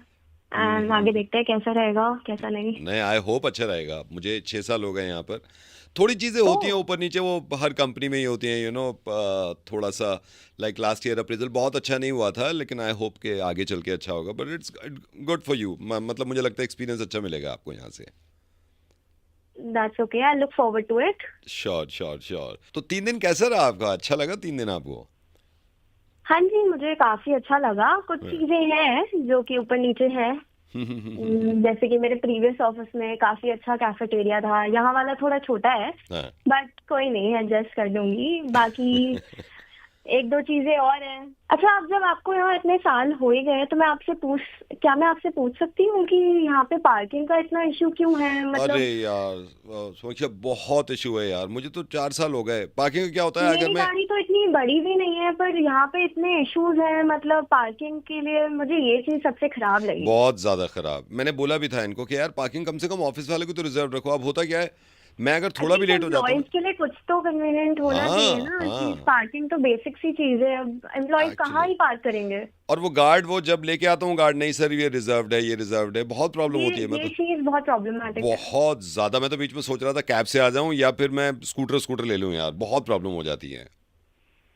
And आगे देखते हैं कैसा रहेगा, कैसा नहीं. नहीं, आई होप अच्छा रहेगा। मुझे 6 साल हो गए यहाँ पर, थोड़ी चीज़ें होती हैं ऊपर नीचे, वो हर कंपनी में ही होती हैं, यू नो। थोड़ा सा लाइक लास्ट ईयर अप्रेजल बहुत अच्छा नहीं हुआ था, लेकिन आई होप के आगे चल के अच्छा होगा, but it's good for you. मतलब मुझे लगता है एक्सपीरियंस अच्छा मिलेगा आपको यहाँ से। That's okay. I look forward to it. Sure sure sure. तो 3 दिन कैसा रहा आपका? अच्छा लगा 3 दिन आपको? हाँ जी, मुझे काफी अच्छा लगा। कुछ चीजें हैं जो कि ऊपर नीचे है। जैसे कि मेरे प्रीवियस ऑफिस में काफी अच्छा कैफेटेरिया था, यहाँ वाला थोड़ा छोटा है, हाँ। बट कोई नहीं, एडजस्ट कर दूंगी। बाकी 1-2 चीजें और हैं। अच्छा, अब जब आपको यहाँ इतने साल हो ही गए, तो मैं आपसे पूछ सकती हूँ कि यहाँ पे पार्किंग का इतना इशू क्यों है? मतलब अरे यार समीक्षा, बहुत इशू है यार, मुझे तो 4 साल हो गए। पार्किंग का क्या होता है, अगर मेरी मैं गाड़ी तो इतनी बड़ी भी नहीं है, पर यहाँ पे इतने इश्यूज हैं, मतलब पार्किंग के लिए मुझे ये चीज सबसे खराब लगी। बहुत ज्यादा खराब। मैंने बोला भी था इनको कि यार पार्किंग कम से कम ऑफिस वाले को तो रिजर्व रखो। अब होता क्या है, मैं अगर थोड़ा भी लेट हो जाता हूँ, एम्प्लॉइज के लिए कुछ तो कन्वीनियंट होना हाँ, चाहिए ना। हाँ। कि पार्किंग तो बेसिक सी चीज है। अब एम्प्लॉइज कहाँ Actually. ही पार्क करेंगे? और वो गार्ड, वो जब लेके आता हूँ गार्ड, नहीं सर ये रिजर्व्ड है, ये रिजर्व्ड है, बहुत प्रॉब्लम होती है। मैं ये तो चीज बहुत प्रॉब्लमेटिक है। बहुत ज्यादा, मैं तो बीच में सोच रहा था कैब से आ जाऊं या फिर मैं स्कूटर ले लूं यार, बहुत प्रॉब्लम हो जाती है।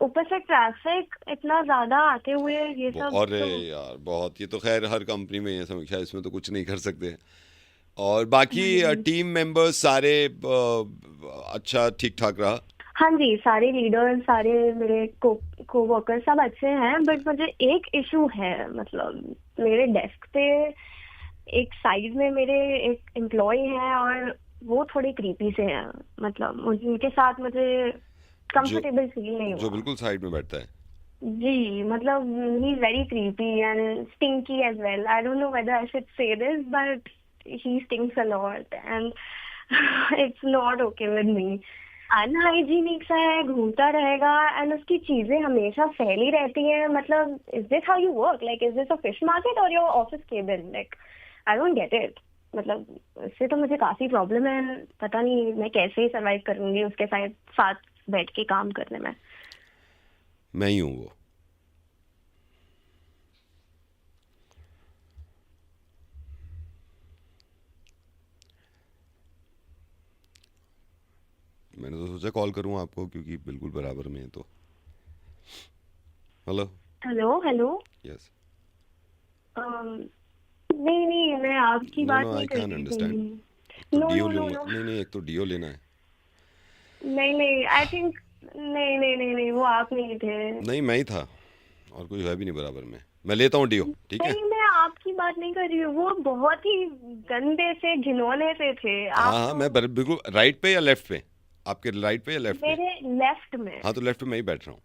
ऊपर से ट्रैफिक इतना ज्यादा आते हुए ये सब अरे तो यार बहुत, ये तो खैर हर कंपनी में ये समीक्षा है, इसमें तो कुछ नहीं कर सकते। और बाकी हम्म। टीम मेंबर्स सारे अच्छा ठीक ठाक रहा? हाँ जी, सारे लीडर, सारे मेरे को वर्कर सब अच्छे हैं, बट मुझे एक इशू है। मतलब मेरे डेस्क पे एक साइड में मेरे एक एम्प्लॉय हैं और वो थोड़े क्रीपी से हैं। मतलब उनके साथ मुझे जो कंफर्टेबल फील नहीं जो हुआ। बिल्कुल साइड में बैठता है? जी, मतलब he is very creepy and stinky as well. I don't know whether I should say this, but he stinks a lot and it's not okay with me. Unhygienic सा है, घूमता रहेगा एंड उसकी चीजें हमेशा फैली रहती हैं। मतलब is this how you work? Like is this a fish market और your office cabin? Like I don't get it. मतलब इससे तो मुझे काफी प्रॉब्लम है, पता नहीं मैं कैसे सर्वाइव करूंगी उसके साथ साथ बैठ के काम करने में। मैं ही हूँ वो। मैंने तो सोचा कॉल करूँ आपको क्योंकि बिल्कुल बराबर में है तो। Hello hello hello. यस। नहीं नहीं, मैं आपकी नो बात नो नहीं आई कर कैन रही अंडरस्टैंड। थी। तो नो डीओ नो नो लूंगा। नो, नहीं नहीं, एक तो डीओ लेना है। नहीं नहीं, आई थिंक नहीं नहीं नहीं नहीं, वो आप नहीं थे। नहीं मैं ही था और कोई है भी नहीं बराबर में। मैं लेता हूँ डीओ, ठीक है? नहीं, मैं आपकी बात नहीं कर रही हूँ। वो बहुत ही गंदे से घिनौने से थे हाँ आप हाँ, तो। मैं बिल्कुल राइट पे या लेफ्ट पे? आपके राइट पे या लेफ्ट पे? मेरे लेफ्ट में। हाँ तो लेफ्ट पे मैं ही बैठ रहा हूँ।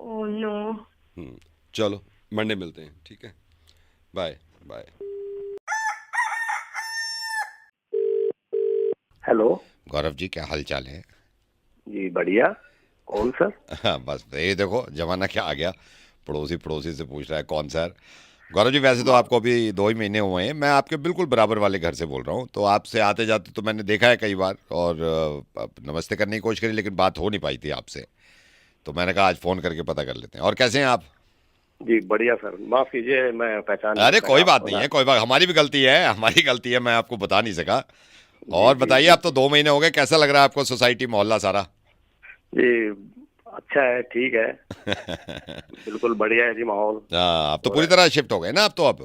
Oh no. चलो मंडे मिलते हैं, ठीक है? Bye bye. Hello Gaurav ji, क्या हाल चाल है? जी, बढ़िया। कौन सर? हाँ बस ये देखो जमाना क्या आ गया, पड़ोसी पड़ोसी से पूछ रहा है कौन सर। गौरव जी वैसे तो आपको अभी 2 ही महीने हुए हैं, मैं आपके बिल्कुल बराबर वाले घर से बोल रहा हूँ, तो आपसे आते जाते तो मैंने देखा है कई बार और नमस्ते करने की कोशिश करी लेकिन बात हो नहीं पाई थी आपसे, तो मैंने कहा आज फ़ोन करके पता कर लेते हैं। और कैसे हैं आप? जी बढ़िया सर, माफ कीजिए मैं पहचान नहीं अरे पाया कोई बात आपको नहीं ना। है, कोई बात, हमारी भी गलती है, हमारी गलती है, मैं आपको बता नहीं सका। और जी बताइए, जी आप तो 2 महीने हो गए, कैसा लग रहा है आपको सोसाइटी मोहल्ला सारा? जी, अच्छा है, ठीक है, बिल्कुल बढ़िया है जी माहौल। हाँ, आप तो हो पूरी रहा है। तरह शिफ्ट हो गए ना आप तो अब?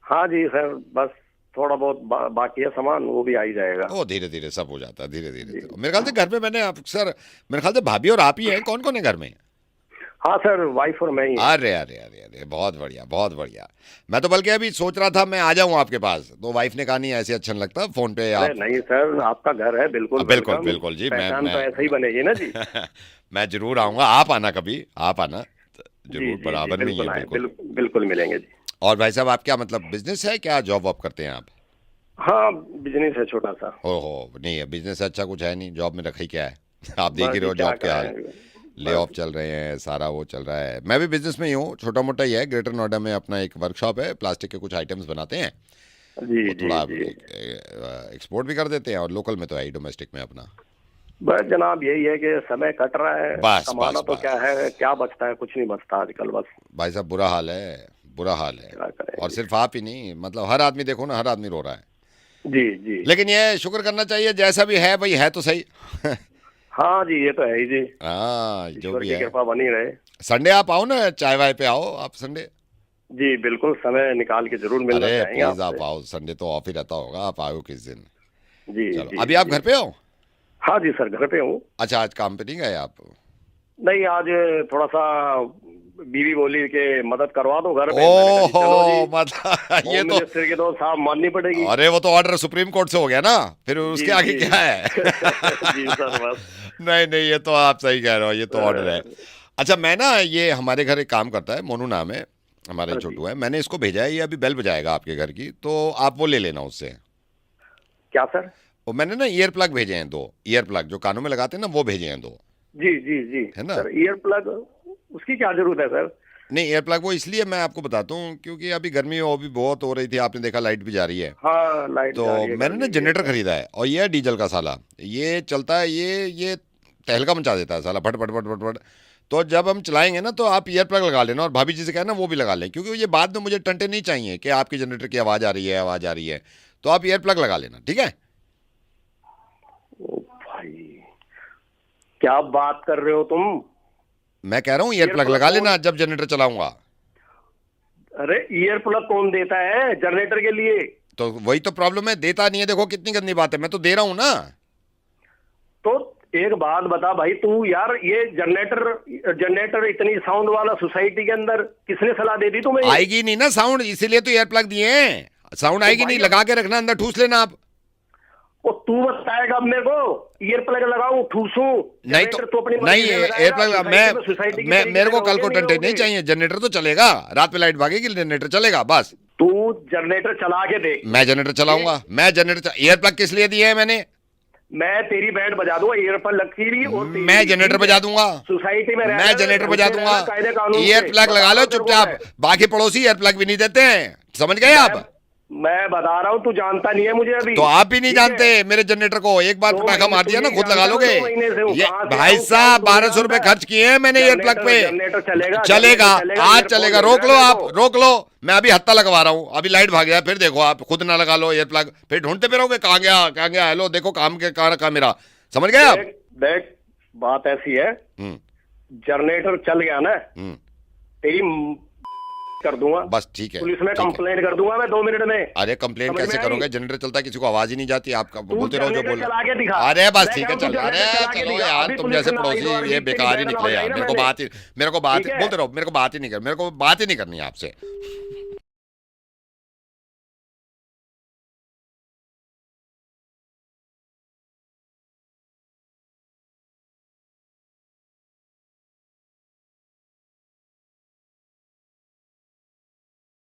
हाँ जी सर, बस थोड़ा बहुत बाकी है सामान, वो भी आ ही जाएगा। ओ धीरे धीरे सब हो जाता है, धीरे जी धीरे। मेरे ख्याल से घर में मैंने अक्सर, मेरे ख्याल से भाभी और आप ही हैं, कौन कौन है घर में? हाँ सर, वाइफ और मैं ही हैं। अरे अरे अरे अरे, बहुत बढ़िया बहुत बढ़िया। मैं तो बल्कि अभी सोच रहा था मैं आ जाऊं आपके पास, तो वाइफ ने कहा नहीं ऐसे अच्छा नहीं लगता फोन पे आप। अरे नहीं सर, आपका घर है, बिल्कुल बिल्कुल वेलकम। बिल्कुल जी, पहचान तो ऐसे ही बनेगी ना जी। मैं जरूर आऊंगा, आप आना कभी, आप आना जी जरूर, जी जी, बराबर में ही है बिल्कुल आए, बिल्कुल। बिल्कुल मिलेंगे जी। और भाई साहब आप क्या मतलब बिजनेस है क्या, जॉब वॉब करते हैं आप? हाँ, बिजनेस है छोटा सा। ओहो नहीं है, बिजनेस अच्छा कुछ है नहीं, जॉब में रखा ही क्या है। आप देख बस ही रहे जी हो क्या जॉब के हाल, करें, ले ऑफ बस। चल रहे हैं, सारा वो चल रहा है। मैं भी बिजनेस में ही हूँ, छोटा मोटा ही है, ग्रेटर नोएडा में अपना एक वर्कशॉप है, प्लास्टिक के कुछ आइटम्स बनाते हैं, जी वो जी थोड़ा जी, एक्सपोर्ट भी कर देते हैं और लोकल में तो है ही, डोमेस्टिक में अपना। बस जनाब यही है कि समय कट रहा है, बस कमाना बस तो क्या बस है, क्या बचता है, कुछ नहीं बचता आजकल, बस भाई साहब बुरा हाल है, बुरा हाल है। क्या करें और जी। सिर्फ आप ही नहीं, मतलब हर आदमी, देखो ना हर आदमी रो रहा है। जी जी, लेकिन ये शुक्र करना चाहिए जैसा भी है भाई, है तो सही। हाँ जी, ये तो है ही जी, हाँ जो ईश्वर भी की है। कृपा बनी रहे। संडे आप आओ ना, चाय वाय पे आओ आप संडे। जी बिल्कुल, समय निकाल के जरूर मिलना अरे चाहेंगे प्लीज आप आपसे। आओ, संडे तो ऑफ ही रहता होगा, आप आओ किस दिन। जी चलो जी अभी आप जी, घर पे हो? हाँ जी सर, घर पे हूँ। अच्छा आज काम पे नहीं गए आप? नहीं, आज थोड़ा सा बीवी बोली के मदद करवा दो घर पे, मैंने कहा जी, चलो ओहो जी, मतलब ये होम तो, मिनिस्टर की तो साहब माननी पड़ेगी। अरे वो तो ऑर्डर सुप्रीम कोर्ट से हो गया ना, फिर उसके जी आगे जी क्या है। जी सर, बस। नहीं नहीं, ये तो आप सही कह रहे हो, ये तो ऑर्डर है। अ, अच्छा मैं ना, ये हमारे घर एक काम करता है, मोनू नाम है, हमारा ही जी, छोटू है, मैंने इसको भेजा है, ये अभी बेल बजाएगा आपके घर की, तो आप वो ले लेना उससे। क्या सर? वो मैंने ना ईयर प्लग भेजे हैं 2, ईयर प्लग जो कानों में लगाते हैं ना, वो भेजे हैं 2, जी जी जी है ना? सर, ईयर प्लग उसकी क्या जरूरत है सर? नहीं ईयर प्लग वो इसलिए मैं आपको बताता हूँ क्योंकि अभी गर्मी वो भी बहुत हो रही थी, आपने देखा लाइट भी जा रही है, हाँ, लाइट तो जा रही है, मैंने ना गर्मी भी है जनरेटर सर। खरीदा है और ये है डीजल का साला, ये चलता है, ये तहलका मचा देता है साला, फट फट फट फट फट। तो जब हम चलाएंगे ना तो आप ईयर प्लग लगा लेना, और भाभी जी से कहना वो भी लगा लें, क्योंकि ये बाद में मुझे टंटे नहीं चाहिए कि आपकी जनरेटर की आवाज़ आ रही है, आवाज़ आ रही है, तो आप ईयर प्लग लगा लेना, ठीक है? ओ भाई, क्या बात कर रहे हो तुम? मैं कह रहा हूँ ईयर प्लग लगा लेना जब जनरेटर चलाऊंगा। अरे ईयर प्लग कौन देता है जनरेटर के लिए? तो वही तो प्रॉब्लम है, देता नहीं है। देखो कितनी गंदी बात है, मैं तो दे रहा हूँ ना। तो एक बात बता भाई तू यार, ये जनरेटर इतनी साउंड वाला सोसाइटी के अंदर किसने सलाह दे दी तुम्हें? आएगी नहीं ना साउंड, इसीलिए तो ईयर प्लग दिए हैं। साउंड आएगी नहीं, लगा के रखना, अंदर ठूस लेना आप। वो तू बताएगा अब मेरे को ईयर प्लग लगाऊं ठूसूं? नहीं तो नहीं, एयर प्लग मैं मेरे को कल को टंटे नहीं चाहिए। जनरेटर तो चलेगा, रात में लाइट भागेगी, जनरेटर चलेगा बस। तू जनरेटर चला के देख। मैं जनरेटर चलाऊंगा। मैं जनरेटर ईयर प्लग किस लिए दिए है मैंने? मैं तेरी बैंड बजा दूंगा ईयर प्लग लगती रही और मैं जनरेटर बजा दूंगा सोसाइटी में। मैं जनरेटर बजा दूंगा। ईयर प्लग लगा लो चुपचाप। बाकी पड़ोसी ईयर प्लग भी नहीं देते हैं, समझ गए आप? मैं बता रहा हूँ, तू जानता नहीं है मुझे अभी। तो आप भी नहीं जानते मेरे जनरेटर को। एक बार पटाखा मार दिया ना, खुद लगा लोगे। ये भाई साहब 1200 रुपए खर्च किए हैं मैंने ईयर प्लग पे। चलेगा, आज चलेगा। रोक लो आप, रोक लो। मैं अभी हत्ता लगवा रहा हूँ, अभी लाइट भाग गया, फिर देखो आप खुद ना लगा लो ईयर प्लग, फिर ढूंढते फिरोगे कहाँ गया कहाँ गया। हेलो देखो काम के कहाँ मेरा, समझ गए आप? देख बात ऐसी है, जनरेटर चल गया ना, तेरी कर दूंगा। बस ठीक है, पुलिस में कंप्लेंट कर दूंगा मैं 2 मिनट में। अरे कंप्लेंट कैसे करोगे? जनरेटर चलता है, किसी को आवाज ही नहीं जाती। आप बोलते रहो जो बोल। चला के दिखा। अरे बस ठीक है, चल। अरे चलो यार, तुम जैसे पड़ोसी ये बेकार ही निकले यार। मेरे को बात बोलते रहो, मेरे को बात ही नहीं करनी आपसे।